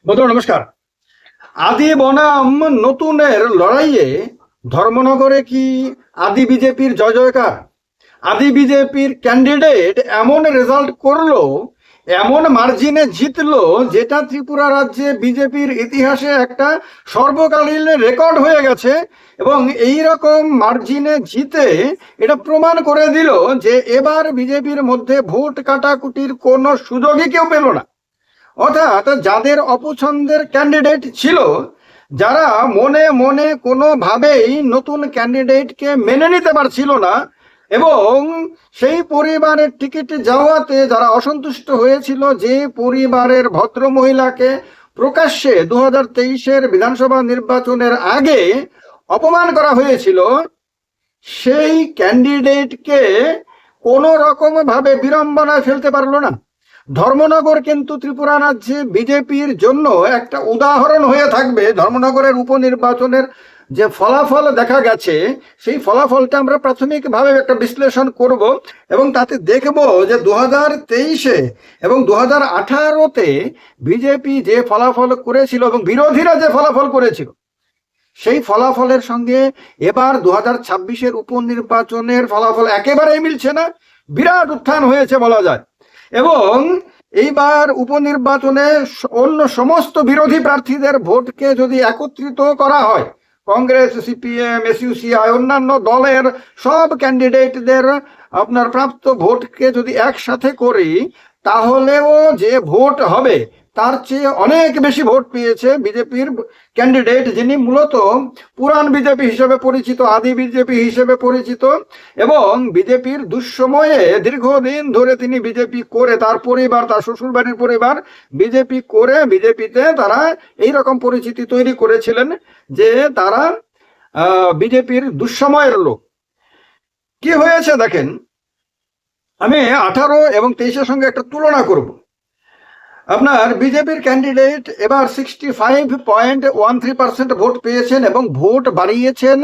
বন্ধুরা নমস্কার। আদি বনাম নতুনের লড়াইয়ে ধর্মনগরে কি আদি বিজেপির জয় জয়কার? আদি বিজেপির ক্যান্ডিডেট এমন রেজাল্ট করলো, এমন মার্জিনে জিতলো, যেটা ত্রিপুরা রাজ্যে বিজেপির ইতিহাসে একটা সর্বকালীন রেকর্ড হয়ে গেছে। এবং এই রকম মার্জিনে জিতে এটা প্রমাণ করে দিল যে এবার বিজেপির মধ্যে ভোট কাটাকুটির কোনো সুযোগই কেউ পেল না। অর্থাৎ যাদের অপছন্দের ক্যান্ডিডেট ছিল, যারা মনে মনে কোনোভাবেই নতুন ক্যান্ডিডেটকে মেনে নিতে পারছিল না, এবং সেই পরিবারের টিকিট যাওয়াতে যারা অসন্তুষ্ট হয়েছিল, যে পরিবারের ভদ্র মহিলাকে প্রকাশ্যে 2023-এর বিধানসভা নির্বাচনের আগে অপমান করা হয়েছিল, সেই ক্যান্ডিডেটকে কোনো রকম ভাবে বিড়ম্বনায় ফেলতে পারলো না। ধর্মনগর কিন্তু ত্রিপুরা রাজ্যে বিজেপির জন্য একটা উদাহরণ হয়ে থাকবে। ধর্মনগরের উপনির্বাচনের যে ফলাফল দেখা গেছে, সেই ফলাফলটা আমরা প্রাথমিকভাবে একটা বিশ্লেষণ করব, এবং তাতে দেখব যে 2023-এ এবং 2018-তে বিজেপি যে ফলাফল করেছিল এবং বিরোধীরা যে ফলাফল করেছিল, সেই ফলাফলের সঙ্গে এবার 2026-এর উপনির্বাচনের ফলাফল একেবারেই মিলছে না। বিরাট উত্থান হয়েছে বলা যায়। এবং এইবার উপনির্বাচনে অন্য সমস্ত বিরোধী প্রার্থীদের ভোটকে যদি একত্রিত করা হয়, কংগ্রেস, সিপিএম, এসইউসিআই, অন্যান্য দলের সব ক্যান্ডিডেটদের আপনার প্রাপ্ত ভোটকে যদি একসাথে করি, তাহলেও যে ভোট হবে তার চেয়ে অনেক বেশি ভোট পেয়েছে বিজেপির ক্যান্ডিডেট, যিনি মূলত পুরান বিজেপি হিসেবে পরিচিত, আদি বিজেপি হিসেবে পরিচিত। এবং বিজেপির দুঃসময়ে দীর্ঘদিন ধরে তিনি বিজেপি করে, তার পরিবার, তার শ্বশুরবাড়ির পরিবার বিজেপি করে, বিজেপিতে তারা এইরকম পরিচিতি তৈরি করেছিলেন যে তারা বিজেপির দুঃসময়ের লোক। কি হয়েছে দেখেন, আমি 18 এবং 23-এর সঙ্গে একটা তুলনা করব। আপনার বিজেপির ক্যান্ডিডেট এবার 65.13% ভোট পেয়েছেন এবং ভোট বাড়িয়েছেন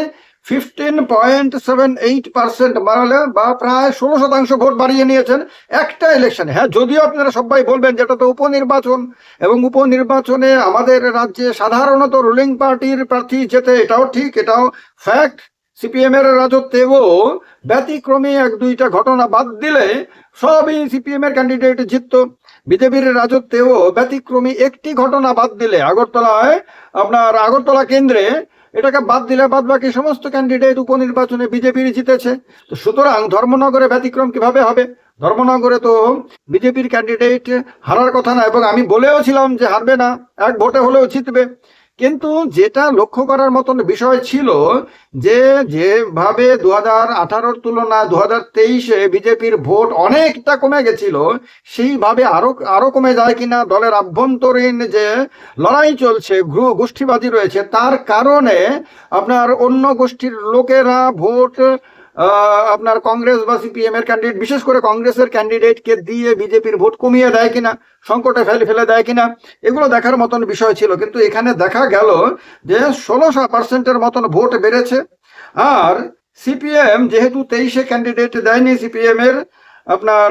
15.78%, বাড়ালে বা প্রায় 16% ভোট বাড়িয়ে নিয়েছেন একটা ইলেকশনে। হ্যাঁ, যদিও আপনারা সবাই বলবেন যেটা তো উপনির্বাচন, এবং উপনির্বাচনে আমাদের রাজ্যে সাধারণত রুলিং পার্টির প্রার্থী জেতে, এটাও ঠিক, এটাও ফ্যাক্ট। সিপিএম এর রাজত্বেও ব্যতিক্রমী এক দুইটা ঘটনা বাদ দিলে সবই সিপিএম এর ক্যান্ডিডেট জিততো। বিজেপির রাজত্বেও ব্যতিক্রমী একটি ঘটনা বাদ দিলে, আগরতলা কেন্দ্রে, এটাকে বাদ দিলে বাদ বাকি সমস্ত ক্যান্ডিডেট উপনির্বাচনে বিজেপির জিতেছে। তো সুতরাং ধর্মনগরে ব্যতিক্রম কিভাবে হবে? ধর্মনগরে তো বিজেপির ক্যান্ডিডেট হারার কথা না, এবং আমি বলেওছিলাম যে হারবে না, এক ভোটে হলেও জিতবে। কিন্তু যেটা লক্ষ্য করার মতন বিষয় ছিল যে যেভাবে 2018-র তুলনায় 2023-এ বিজেপির ভোট অনেকটা কমে গেছিল, সেইভাবে আরো কমে যায় কিনা, দলের আভ্যন্তরীণ যে লড়াই চলছে, গোষ্ঠীবাজি রয়েছে, তার কারণে আপনার অন্য গোষ্ঠীর লোকেরা ভোট আপনার কংগ্রেস বা সিপিএম এর ক্যান্ডিডেট, বিশেষ করে কংগ্রেসের ক্যান্ডিডেটকে দিয়ে বিজেপির ভোট কমিয়ে দেয় কিনা, সংকটে ফেলে দেয় কিনা, এগুলো দেখার মতন বিষয় ছিল। কিন্তু এখানে দেখা গেল যে 16% মতন ভোট বেড়েছে। আর সিপিএম যেহেতু 23-এ ক্যান্ডিডেট দেয়নি, সিপিএম এর আপনার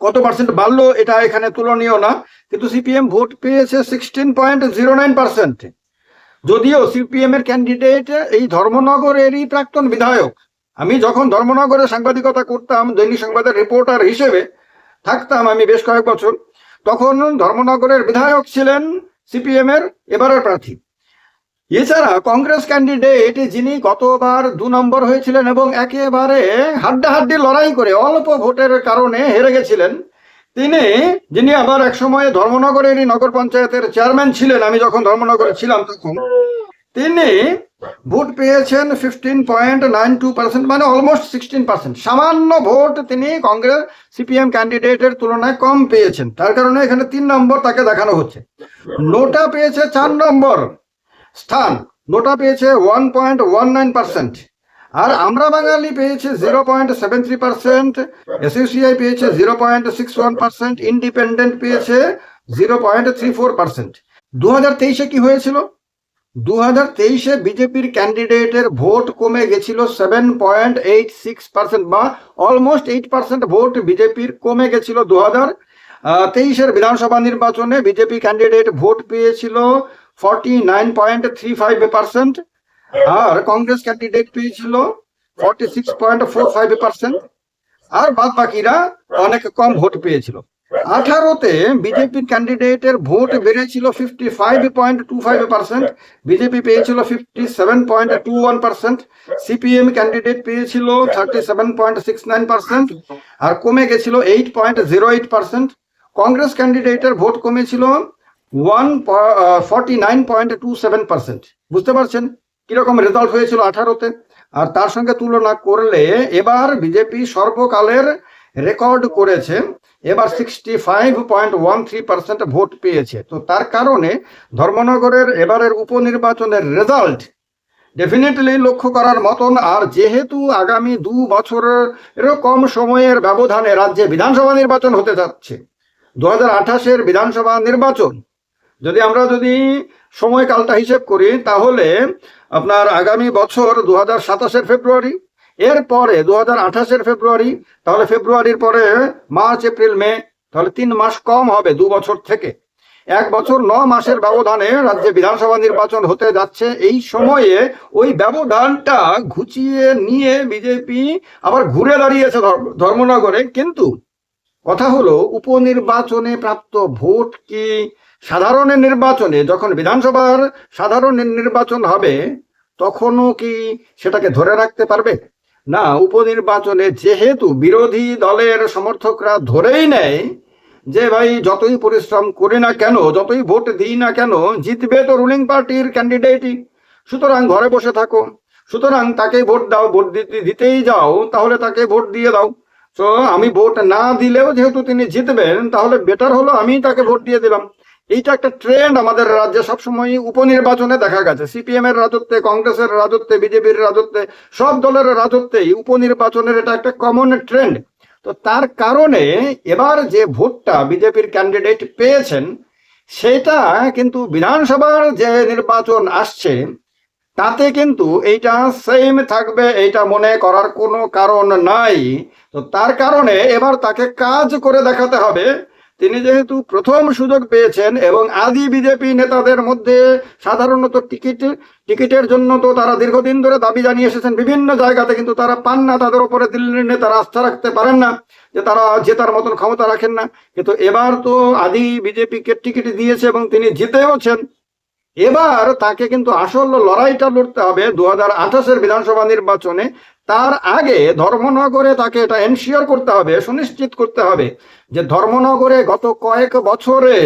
কত পার্সেন্ট বাড়লো এটা এখানে তুলনীয় না, কিন্তু সিপিএম ভোট পেয়েছে 16.09%। যদিও সিপিএম এর ক্যান্ডিডেট এই ধর্মনগরেরই প্রাক্তন বিধায়ক। আমি যখন ধর্মনগরে সাংবাদিকতা করতাম, দৈনিক সংবাদের রিপোর্টার হিসেবে থাকতাম আমি বেশ কয়েক বছর, তখন ধর্মনগরের বিধায়ক ছিলেন সিপিএম এর এবারের প্রার্থী। এছাড়া কংগ্রেস ক্যান্ডিডেট, যিনি গতবার 2 নম্বর হয়েছিলেন এবং একেবারে হাড্ডাহাড্ডি লড়াই করে অল্প ভোটের কারণে হেরে গেছিলেন, যিনি আবার একসময় ধর্মনগরেরই নগর পঞ্চায়েতের চেয়ারম্যান ছিলেন, আমি যখন ধর্মনগরে ছিলাম তখন, তিনি ভোট পেয়েছেন 15.92%, মানে অলমোস্ট 16%। সামান্য ভোট তিনি কংগ্রেস সিপিএম ক্যান্ডিডেটের তুলনায় কম পেয়েছেন, তার কারণে এখানে 3 নম্বর তাকে দেখানো হচ্ছে। নোটা পেয়েছে 4 নম্বর স্থান, নোটা পেয়েছে 1.19%, আর আমরা বাঙালি পেয়েছে 0.73%, এসইউসিআই পেয়েছে 0.61%, ইন্ডিপেন্ডেন্ট পেয়েছে 0.34%। 2023-এ কি হয়েছিল? 2023-এ বিজেপির ক্যান্ডিডেটের ভোট কমে গেছিল 7.86%, বা অলমোস্ট 8% ভোট বিজেপির কমে গেছিল 23-এর বিধানসভা নির্বাচনে বিজেপি ক্যান্ডিডেট ভোট পেয়েছিল 49.35%, আর কংগ্রেস ক্যান্ডিডেট পেয়েছিল 46.45%, আর বাদ বাকিরা অনেক কম ভোট পেয়েছিল। 18-তে বিজেপির ক্যান্ডিডেটের ভোট বেড়েছিল 55.25%, বিজেপি পেয়েছিল 57.21%, সিপিএম ক্যান্ডিডেট পেয়েছিল 37.69%, আর কমে গেছিল 8.08%। কংগ্রেস ক্যান্ডিডেটের ভোট কমেছিল 49.27%। বুঝতে পারছেন কিরকম রেজাল্ট হয়েছিল 18-তে। আর তার সঙ্গে তুলনা করলে এবার বিজেপি সর্বকালের রেকর্ড করেছে, এবার 65.13% ভোট পেয়েছে। তো তার কারণে ধর্মনগরের এবারের উপনির্বাচনের রেজাল্ট ডেফিনেটলি লক্ষ্য করার মতন। আর যেহেতু আগামী 2 বছরেরও কম সময়ের ব্যবধানে রাজ্যে বিধানসভা নির্বাচন হতে যাচ্ছে, 2028-এর বিধানসভা নির্বাচন যদি সময়কালটা হিসেব করি, তাহলে আপনার আগামী বছর 2027-এর ফেব্রুয়ারি, এরপরে 2028-এর ফেব্রুয়ারি, তাহলে ফেব্রুয়ারির পরে মার্চ, এপ্রিল, মে, তাহলে 3 মাস কম হবে 2 বছর থেকে। 1 বছর 9 মাসের ব্যবধানে রাজ্যে বিধানসভা নির্বাচন হতে যাচ্ছে। এই সময়ে ওই ব্যবধানটা ঘুচিয়ে নিয়ে বিজেপি আবার ঘুরে দাঁড়িয়েছে ধর্মনগরে। কিন্তু কথা হলো, উপনির্বাচনে প্রাপ্ত ভোট কি সাধারণ নির্বাচনে, যখন বিধানসভার সাধারণ নির্বাচন হবে তখনও কি সেটাকে ধরে রাখতে পারবে? না, উপনির্বাচনে যেহেতু বিরোধী দলের সমর্থকরা ধরেই নেয় যে ভাই যতই পরিশ্রম করি না কেন, যতই ভোট দিই না কেন, জিতবে তো রুলিং পার্টির ক্যান্ডিডেটই, সুতরাং ঘরে বসে থাকো, সুতরাং তাকে ভোট দাও, ভোট দিতেই যাও, তাহলে তাকে ভোট দিয়ে দাও। তো আমি ভোট না দিলেও যেহেতু তিনি জিতবেন, তাহলে বেটার হলো আমি তাকে ভোট দিয়ে দিলাম। এইটা একটা ট্রেন্ড আমাদের রাজ্যে সবসময় উপনির্বাচনে দেখা গেছে। সিপিএম এর রাজত্বে, কংগ্রেসের রাজত্বে, বিজেপির রাজত্বে, সব দলের রাজত্বেই উপনির্বাচনের এটা একটা কমন ট্রেন্ড। তো তার কারণে এবার যে ভোটটা বিজেপির ক্যান্ডিডেট পেয়েছেন, সেটা কিন্তু বিধানসভার যে নির্বাচন আসছে তাতে কিন্তু এইটা সেম থাকবে, এইটা মনে করার কোনো কারণ নাই। তো তার কারণে এবার তাকে কাজ করে দেখাতে হবে। তিনি যেহেতু প্রথম সুযোগ পেয়েছেন, এবং আদি বিজেপি নেতাদের মধ্যে সাধারণত টিকিটের জন্য তো তারা দীর্ঘদিন ধরে দাবি জানিয়ে এসেছেন বিভিন্ন জায়গাতে, কিন্তু তারা পান না, তাদের উপরে দিল্লির নেতারা আস্থা রাখতে পারেন না যে তারা জেতার মতন ক্ষমতা রাখেন না। কিন্তু এবার তো আদি বিজেপিকে টিকিট দিয়েছে এবং তিনি জিতেওছেন। এবার তাকে কিন্তু আসল লড়াইটা লড়তে হবে 2028-এর বিধানসভা নির্বাচনে। তার আগে ধর্মনগরে তাকে এটা এনশিওর করতে হবে, সুনিশ্চিত করতে হবে যে ধর্মনগরে গত কয়েক বছরে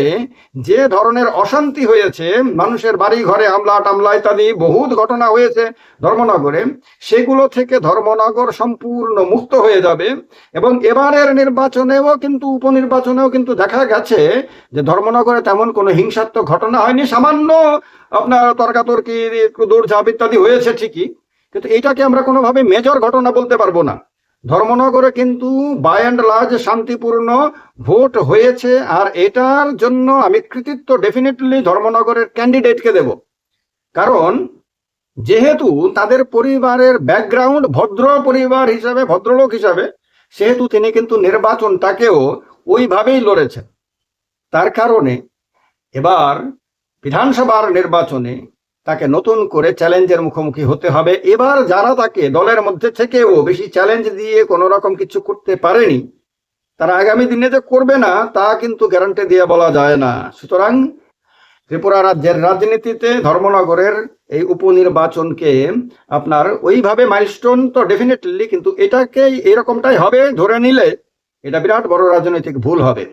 যে ধরনের অশান্তি হয়েছে, মানুষের বাড়ি ঘরে হামলা টামলা ইত্যাদি বহুত ঘটনা হয়েছে ধর্মনগরে, সেগুলো থেকে ধর্মনগর সম্পূর্ণ মুক্ত হয়ে যাবে। এবং এবারের নির্বাচনেও কিন্তু, উপনির্বাচনেও কিন্তু দেখা গেছে যে ধর্মনগরে তেমন কোনো হিংসাত্মক ঘটনা হয়নি। সামান্য আপনার তর্কাতর্কি, দৌড়ঝাঁপ ইত্যাদি হয়েছে ঠিকই, কিন্তু এইটাকে আমরা কোনোভাবে মেজর ঘটনা বলতে পারবো না। ধর্মনগরে কিন্তু বাই অ্যান্ড লার্জ শান্তিপূর্ণ ভোট হয়েছে, আর এটার জন্য আমি কৃতিত্ব ডেফিনেটলি ধর্মনগরের ক্যান্ডিডেটকে দেব। কারণ যেহেতু তাদের পরিবারের ব্যাকগ্রাউন্ড ভদ্র পরিবার হিসাবে, ভদ্রলোক হিসাবে, সেহেতু তিনি কিন্তু নির্বাচনটাকেও ওইভাবেই লড়েছেন। তার কারণে এবার বিধানসভার নির্বাচনে তাকে নতুন করে চ্যালেঞ্জের মুখোমুখি হতে হবে। এবার যারা তাকে দলের মধ্যে থেকেও বেশি চ্যালেঞ্জ দিয়ে কোনো রকম কিছু করতে পারেনি, তারা আগামী দিনে যে করবে না তা কিন্তু গ্যারান্টি দিয়ে বলা যায় না। সুতরাং ত্রিপুরা রাজ্যের রাজনীতিতে ধর্মনগরের এই উপনির্বাচনকে আপনার ওইভাবে মাইলস্টোন তো ডেফিনেটলি, কিন্তু এটাকে এরকমটাই হবে ধরে নিলে এটা বিরাট বড় রাজনৈতিক ভুল হবে।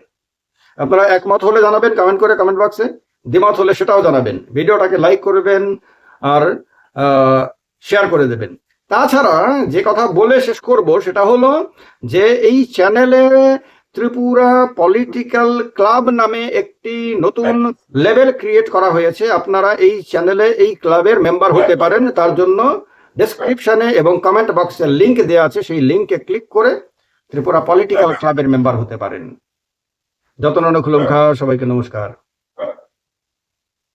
আপনারা একমত হলে জানাবেন কমেন্ট করে, কমেন্ট বক্সে। দ্বিমত হলে সেটাও জানাবেন। ভিডিওটাকে লাইক করবেন আর শেয়ার করে দেবেন। তাছাড়া যে কথা বলে শেষ করব সেটা হলো যে এই চ্যানেলে ত্রিপুরা পলিটিক্যাল ক্লাব নামে একটি নতুন লেভেল ক্রিয়েট করা হয়েছে। আপনারা এই চ্যানেলে, এই ক্লাবের মেম্বার হতে পারেন। তার জন্য ডেসক্রিপশনে এবং কমেন্ট বক্সে লিংক দেওয়া আছে, সেই লিংকে ক্লিক করে ত্রিপুরা পলিটিক্যাল ক্লাবের মেম্বার হতে পারেন। যতন অনুকূলম খা, সবাইকে নমস্কার।